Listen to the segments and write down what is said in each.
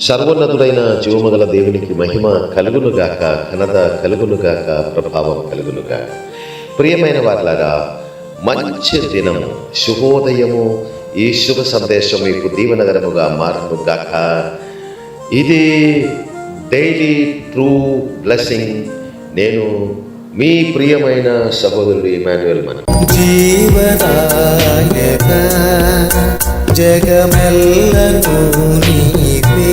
సర్వోన్నతుడైన జీవమగల దేవునికి మహిమ కలుగునుగాక, ఘనత కలుగునుగాక, ప్రభావం కలుగునుగాక. ప్రియమైన వారలారా, మంచి దినము, శుభోదయము, ఈ శుభ సందేశం మీకు దీవెనకరముగా మారునుగాక. ఇది డైలీ ట్రూ బ్లెస్సింగ్. నేను మీ ప్రియమైన సహోదరుడు ఇమాన్యుయల్. మన జీవనాయక జగమెల్లను నీవే,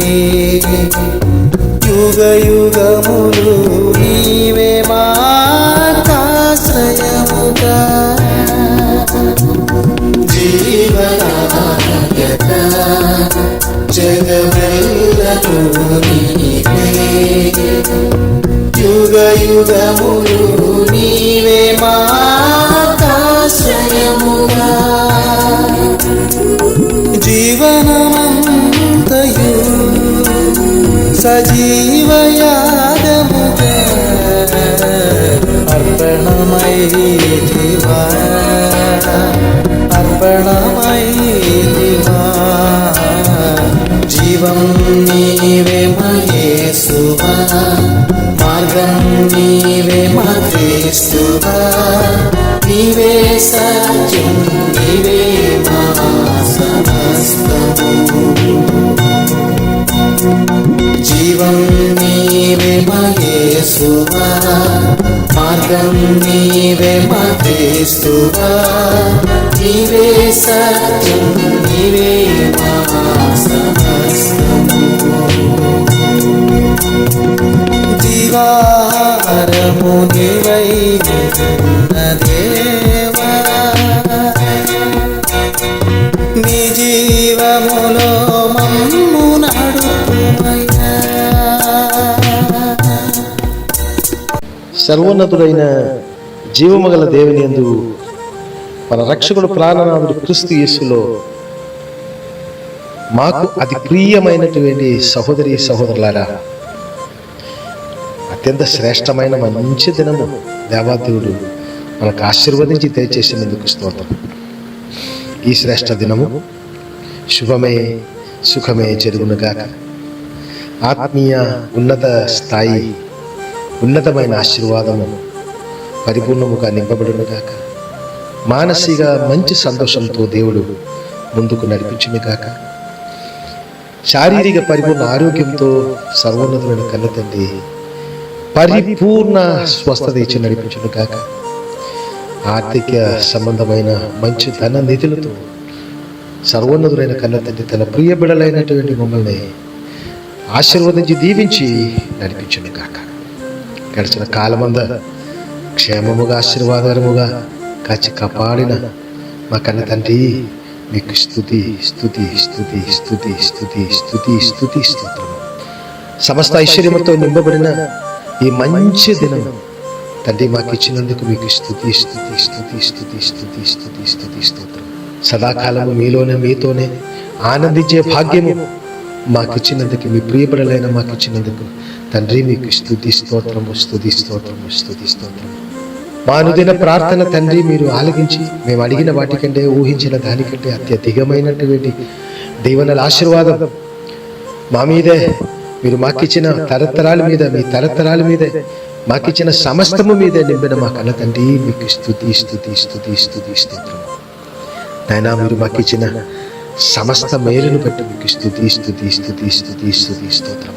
యుగ యుగములు నీవే మాకాశ్రయముగా. జీవనాయక జగమెల్లను నీవే, యుగ యుగములు నీవే మాకాశ్రయముగా. జీవనమంతయు సజీవయాగముగా అర్పణమైతివా, అర్పణమైతివా. జీవం నీవే మహేశువా, మార్గం నీవే మా క్రీస్తువా. నీవే సత్యం, నీవే మా సమస్తము. జీవం నీవే మహేశువా, మార్గం నీవే మా క్రీస్తువా. నీవే సత్యం, నీవే మా సమస్తము. జీవాహారము నీవై దేవా, నీ జీవములో మమ్ము నడుపుమయ్యా. సర్వోన్నతుడైన జీవమగల దేవుని యందు మన రక్షకుడు ప్రాణనాథుడు క్రీస్తు యేసులో మాకు అతి ప్రియమైనటువంటి సహోదరి సహోదరులారా, అత్యంత శ్రేష్టమైన మంచి దినము దేవాదేవుడు మనకు ఆశీర్వదించి దయచేసినందుకు స్తోత్రం. ఈ శ్రేష్ట దినము శుభమే సుఖమే జరుగునుగాక. ఆత్మీయ ఉన్నత స్థాయి, ఉన్నతమైన ఆశీర్వాదము పరిపూర్ణముగా నింపబడునుగాక. మానసిక మంచి సంతోషంతో దేవుడు ముందుకు నడిపించునుగాక. శారీరక పరిపూర్ణ ఆరోగ్యంతో సర్వోన్నతమైన కన్న తండ్రి పరిపూర్ణ స్వస్థత ఇచ్చి నడిపించునుగాక. ఆర్థిక సంబంధమైన మంచి ధన నిధులతో సర్వోన్నతుడైన కన్న తండ్రి తన ప్రియ బిడలైనటువంటి మమ్మల్ని ఆశీర్వదించి దీవించి నడిపించునుగాక. గడిచిన కాలమందా క్షేమముగా ఆశీర్వాదకరముగా కాచి కాపాడిన మా కన్న తండ్రి మీకు స్తుతి స్తుతి స్తుతి స్తుతి స్తుతి స్తుతి స్తుతి స్తోత్రము. సమస్త ఐశ్వర్యముతో నింపబడిన ఈ మంచి దినం తండ్రి మాకు ఇచ్చినందుకు మీకు స్తుతి స్తుతి స్తుతి స్తుతి స్తుతి స్తుతి స్తుతి స్తోత్రం. సదాకాలము మీలోనే మీతోనే ఆనందించే భాగ్యము మాకు ఇచ్చినందుకు, మీ ప్రియబడలైన మాకు ఇచ్చినందుకు తండ్రి మీకు స్తుతి స్తోత్రము స్తుతి స్తోత్రము స్తుతి స్తోత్రము. మా అనుదిన ప్రార్థన తండ్రి మీరు ఆలకించి మేము అడిగిన వాటికంటే ఊహించిన దానికంటే అత్యధికమైనటువంటి దీవెనల ఆశీర్వాదం మా మీదే మీరు మాకిచ్చిన తరతరాల మీద, మీ తరతరాల మీదే మాకిచ్చిన సమస్తము మీదే నింపిన మా కన్న తండ్రి మీకు స్తుతి స్తుతి స్తుతి స్తుతి స్తోత్రం. నాయనా, మీరు మాకిచ్చిన సమస్త మేలును బట్టి మీకు స్తుతి స్తుతి స్తుతి స్తుతి స్తుతి స్తోత్రం.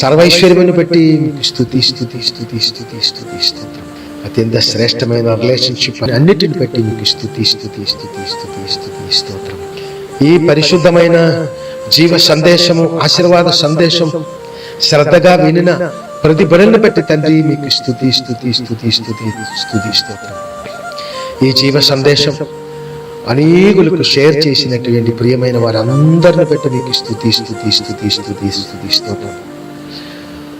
సర్వైశ్వర్యమును బట్టి మీకు స్తుతి స్తుతి స్తుతి స్తుతి స్తుతి స్తోత్రం. అత్యంత శ్రేష్టమైన రిలేషన్షిప్ అన్నిటిని బట్టి మీకు స్తుతి స్తుతి స్తుతి స్తుతి స్తుతి స్తోత్రం. ఈ పరిశుద్ధమైన జీవ సందేశము, ఆశీర్వాద సందేశం శ్రద్ధగా వినిన ప్రతి బిడ్డలను బట్టి తండ్రి మీకు స్తుతి స్తుతి స్తుతి స్తుతి స్తుతి స్తోత్రం. ఈ జీవ సందేశం అనేకులకు షేర్ చేసినటువంటి ప్రియమైన వారందరిని బట్టి మీకు స్తుతి స్తుతి స్తుతి స్తుతి స్తుతి స్తోత్రం.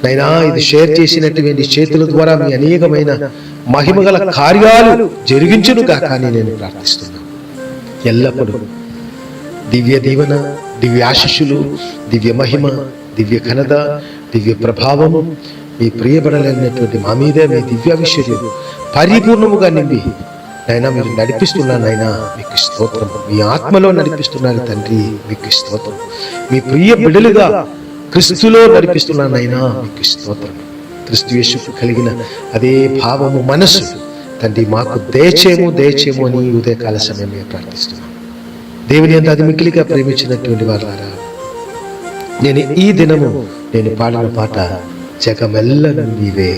నైనా, ఇది షేర్ చేసినటువంటి చేతుల ద్వారా మీ అనేకమైన మహిమగల కార్యాలు జరిగించును గాక అని నేను ప్రార్థిస్తున్నాను. ఎల్లప్పుడూ దివ్య దీవెన, దివ్య ఆశీస్సులు, దివ్య మహిమ, దివ్య ఘనత, దివ్య ప్రభావము మీ ప్రియబడలేనటువంటి మా మీదే మీ దివ్యావిశ్వర్యం పరిపూర్ణముగా నింపి నైనా మీరు నడిపిస్తున్నారు నైనా మీకు స్తోత్రం. మీ ఆత్మలో నడిపిస్తున్నారు తండ్రి, మీకు స్తోత్రం. మీ ప్రియ బిడ్డలుగా క్రీస్తులో నడిపిస్తున్నారు నైనా, మీకు స్తోత్రం. క్రీస్తు యేసుకు కలిగిన అదే భావము మనసు తండ్రి మాకు దయచేము అని ఉదయకాల సమయం మేము ప్రార్థిస్తున్నాం. దేవుని అంత అది మిక్కిలిగా ప్రేమించినటువంటి వారారా, నేను ఈ దినము నేను పాడిన పాట జగమెల్లను నీవే,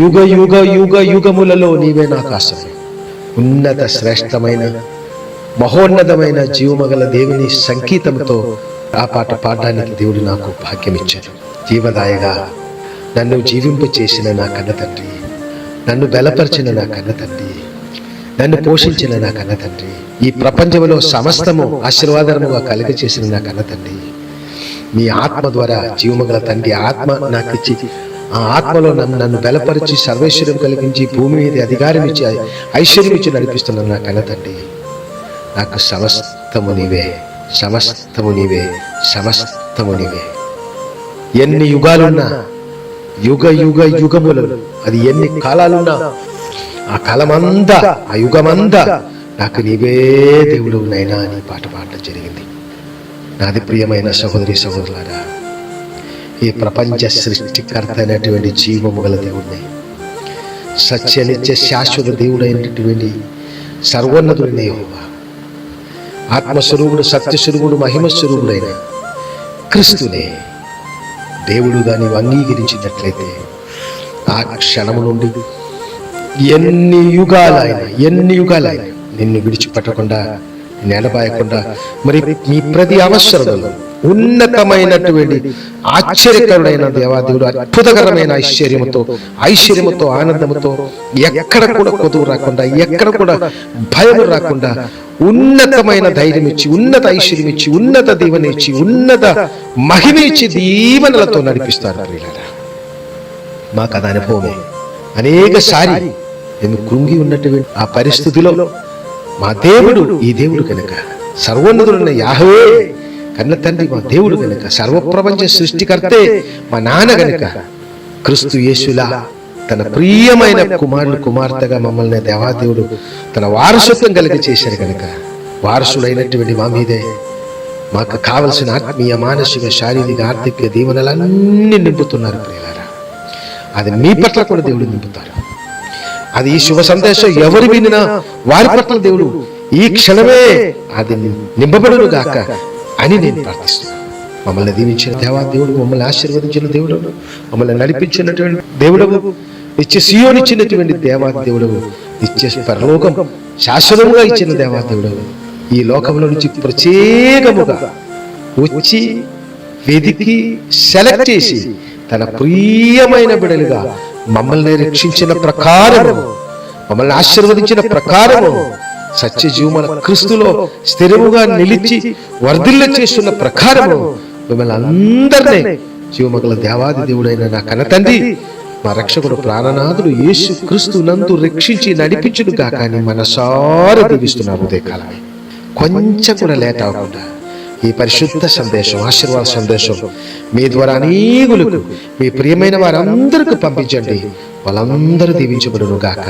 యుగ యుగ యుగ యుగములలో నీవే నాకు ఆశ్రయం. ఉన్నత శ్రేష్టమైన మహోన్నతమైన జీవమగల దేవుని సంగీతంతో ఆ పాట పాడడానికి దేవుడు నాకు భాగ్యం ఇచ్చాడు. జీవదాయగా నన్ను జీవింప చేసిన నా కన్న తండ్రి, నన్ను బలపరిచిన నా కన్న తండ్రి, నన్ను పోషించిన నా కన్న తండ్రి, ఈ ప్రపంచంలో సమస్తము ఆశీర్వాదముగా కలుగ చేసిన నా కన్న తండ్రి, మీ ఆత్మ ద్వారా జీవమగల తండ్రి ఆత్మ నాకు ఇచ్చి ఆ ఆత్మలో నన్ను బలపరిచి సర్వేశ్వరం కలిగించి భూమి మీద అధికారం ఇచ్చి ఐశ్వర్యం ఇచ్చి నడిపిస్తున్న నా కన్న తండ్రి, నాకు సమస్తము నీవే, సమస్తము నీవే, సమస్తము నీవే. ఎన్ని యుగాలున్నా, యుగ యుగ యుగములను, అది ఎన్ని కాలాలున్నా, ఆ కాలమంతా ఆ యుగమంతా నాకు నీవే దేవుడు నైనా అని పాట పాడడం జరిగింది. నాది ప్రియమైన సహోదరి సహోదరులారా, ఈ ప్రపంచ సృష్టికర్త అయినటువంటి జీవము గల దేవుడిని, సత్యనిత్య శాశ్వత దేవుడైనటువంటి సర్వోన్నతుడైన యెహోవా, ఆత్మస్వరూపుడు, సత్యస్వరూపుడు, మహిమస్వరూపుడైన క్రీస్తునే దేవుడుగా నీవు అంగీకరించినట్లయితే ఆ క్షణము నుండి ఎన్ని యుగాలైనా నిన్ను విడిచిపెట్టకుండా, నిలబాయకుండా, మరి మీ ప్రతి అవసరంలో ఉన్నతమైనటువంటి ఆశ్చర్యకరుడైన దేవాదేవుడు అద్భుతకరమైన ఐశ్వర్యముతో ఆనందముతో ఎక్కడ కూడా కొదువు రాకుండా, ఎక్కడ కూడా భయము రాకుండా ఉన్నతమైన ధైర్యం ఇచ్చి, ఉన్నత ఐశ్వర్యం ఇచ్చి, ఉన్నత దీవెన ఇచ్చి, ఉన్నత మహిమ ఇచ్చి దీవెనలతో నడిపిస్తారు. ప్రియులారా, మాకు అది అనుభవమే. అనేక సారి మేము కృంగి ఉన్నటువంటి ఆ పరిస్థితిలో మా దేవుడు, ఈ దేవుడు కనుక, సర్వోన్నతుడైన యెహోవా కన్న తండ్రి మా దేవుడు కనుక, సర్వప్రపంచ సృష్టికర్తే మా నాన్న గనుక, క్రీస్తు యేసులా తన ప్రియమైన కుమార్తెగా మమ్మల్ని దేవాదేవుడు తన వారసత్వం కలిగి చేశారు కనుక, వారసుడైనటువంటి మా మీదే మాకు కావలసిన ఆత్మీయ, మానసిక, శారీరక, ఆర్థిక దీవెనలన్నీ నింపుతున్నారు. ప్రియులారా, అది మీ పట్ల కూడా దేవుడు నింపుతారు. అది ఈ శుభ సందేశం ఎవరు వినినా వారి పట్ల దేవుడు ఈ క్షణమే అది నింపబడును గాక అని నేను ప్రార్థిస్తున్నాను. మమ్మల్ని దీవించిన దేవాదేవుడు, మమ్మల్ని ఆశీర్వదించిన దేవుడు, మమ్మల్ని నడిపించినటువంటి దేవుడు, నిత్య సియోనిచ్చినటువంటి దేవాదేవుడు, నిత్య పరలోకం శాశ్వతంగా ఇచ్చిన దేవాదేవుడు, ఈ లోకంలో నుంచి ప్రత్యేకముగా వచ్చి వెదికి సెలెక్ట్ చేసి తన ప్రియమైన బిడ్డలుగా మమ్మల్ని రక్షించిన ప్రకారము, మమ్మల్ని ఆశీర్వదించిన ప్రకారము, సత్య జీవముల క్రీస్తులో స్థిరముగా నిలిచి వర్ధిల్ల చేస్తున్న ప్రకారము మిమ్మల్ని అందరినీ జీవమగల దేవాది దేవుడైన నా కన్న తండ్రి, మా రక్షకుడు ప్రాణనాథుడు యేసు క్రీస్తు నందు రక్షించి నడిపించును గాక అని మనసారా దీవిస్తున్నాను. ఉదయకాలమే కొంచెం కూడా లేట్ అవ్వకుండా ఈ పరిశుద్ధ సందేశం, ఆశీర్వాద సందేశం మీ ద్వారా అనేకులకు, మీ ప్రియమైన వారందరికీ పంపించండి. వాళ్ళందరూ దీవించబడును గాక,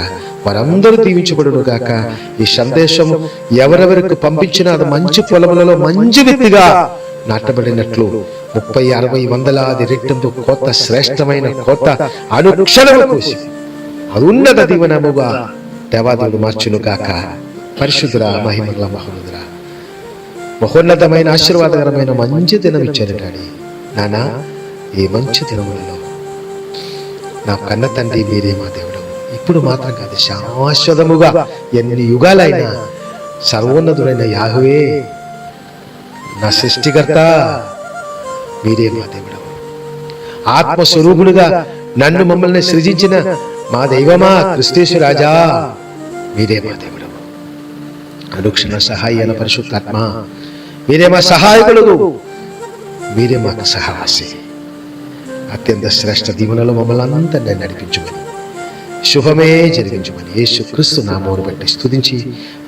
వారందరూ దీవించబడును గాక. ఈ సందేశం ఎవరెవరికి పంపించినా అది మంచి పొలములలో మంచి వ్యక్తిగా నాటబడినట్లు 30, 60, 100 రెట్టింపు కొత్త శ్రేష్టమైన కొత్త అనుక్షణము కోసి అది ఉన్నత దీవెనముగా దేవాదేవుడు మార్చును గాక. పరిశుద్ధురా, మహిమగల మహోన్నతుడా, మహోన్నతమైన ఆశీర్వాదకరమైన మంచి దినం ఇచ్చారు డాడీ. నానా, ఈ మంచి దినములలో నా కన్న తండ్రి మీరే మా దేవుడు. ఇప్పుడు మాత్రం కాదు, శాశ్వతముగా ఎన్ని యుగాలైనా సర్వోన్నతుడైన యెహోవా నా సృష్టికర్త మీరే మా దేవుడు. ఆత్మస్వరూపుడుగా నన్ను మమ్మల్ని సృజించిన మా దైవమా క్రీస్తు రాజా మీరే మా దేవుడు. అనుక్షణ సహాయన పరిశుద్ధాత్మ మీరే మా సహాయకుడు, మీరే మాకు సహవాసి. అత్యంత శ్రేష్ఠ దీవెనలో మమ్మల్ని అందరినీ నడిపించుమని, శుభమే జరిగించుమని యేసు క్రీస్తు నామమును బట్టి స్తుతించి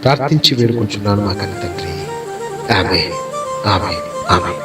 ప్రార్థించి వేడుకుంటున్నాను మా కన్న తండ్రి. ఆమేన్, ఆమేన్, ఆమేన్.